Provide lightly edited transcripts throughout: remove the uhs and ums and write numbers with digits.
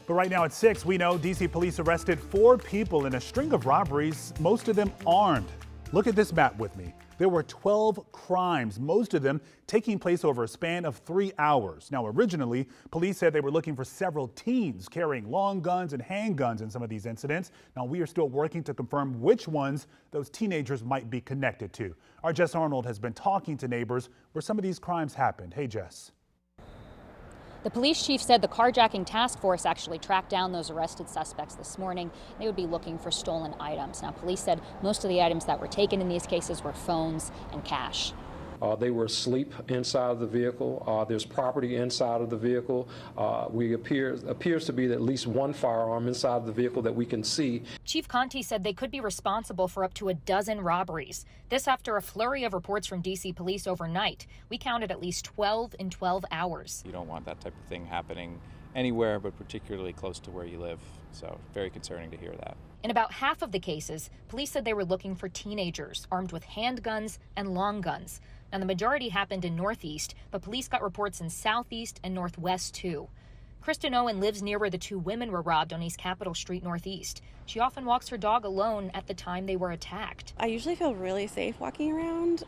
But right now at 6, we know DC police arrested 4 people in a string of robberies, most of them armed. Look at this map with me. There were 12 crimes, most of them taking place over a span of 3 hours. Now, originally, police said they were looking for several teens carrying long guns and handguns in some of these incidents. Now, we are still working to confirm which ones those teenagers might be connected to. Our Jess Arnold has been talking to neighbors where some of these crimes happened. Hey, Jess. The police chief said the carjacking task force actually tracked down those arrested suspects this morning. They would be looking for stolen items. Now, police said most of the items that were taken in these cases were phones and cash. They were asleep inside of the vehicle. There's property inside of the vehicle. Appears to be at least one firearm inside of the vehicle that we can see. Chief Conti said they could be responsible for up to a dozen robberies. This after a flurry of reports from DC police overnight. We counted at least 12 in 12 hours. You don't want that type of thing happening anywhere, but particularly close to where you live. So very concerning to hear that. In about half of the cases, police said they were looking for teenagers armed with handguns and long guns. Now, the majority happened in Northeast, but police got reports in Southeast and Northwest, too. Kristen Owen lives near where the 2 women were robbed on East Capitol Street Northeast. She often walks her dog alone at the time they were attacked. I usually feel really safe walking around,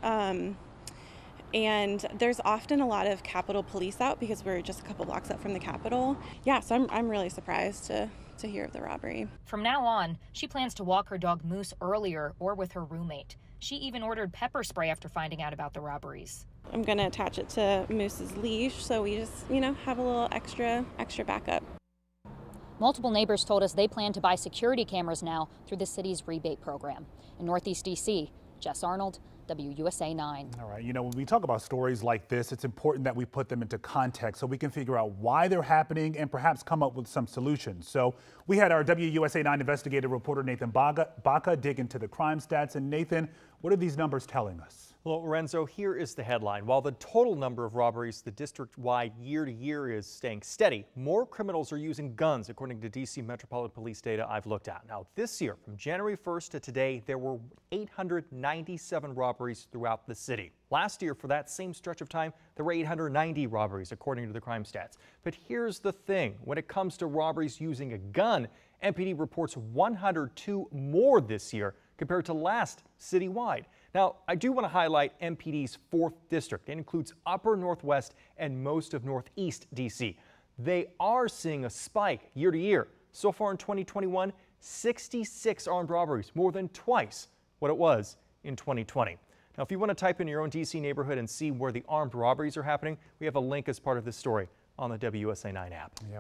and there's often a lot of Capitol Police out because we're just a couple blocks up from the Capitol. Yeah, so I'm really surprised to hear of the robbery. From now on, she plans to walk her dog Moose earlier or with her roommate. She even ordered pepper spray after finding out about the robberies. I'm going to attach it to Moose's leash so we just, have a little extra backup. Multiple neighbors told us they plan to buy security cameras now through the city's rebate program. In Northeast D.C., Jess Arnold, WUSA 9. All right, when we talk about stories like this, it's important that we put them into context so we can figure out why they're happening and perhaps come up with some solutions. So we had our WUSA 9 investigative reporter Nathan Baca dig into the crime stats. And Nathan, what are these numbers telling us? Well, Lorenzo, here is the headline. While the total number of robberies the district-wide year to year is staying steady, more criminals are using guns, according to DC Metropolitan Police data I've looked at. Now, this year, from January 1st to today, there were 897 robberies throughout the city. Last year, for that same stretch of time, there were 890 robberies, according to the crime stats. But here's the thing. When it comes to robberies using a gun, MPD reports 102 more this year compared to last citywide. Now, I do want to highlight MPD's 4th district. It includes Upper Northwest and most of Northeast D.C. They are seeing a spike year to year. So far in 2021, 66 armed robberies, more than twice what it was in 2020. Now, if you want to type in your own D.C. neighborhood and see where the armed robberies are happening, we have a link as part of this story on the WUSA 9 app. Yeah.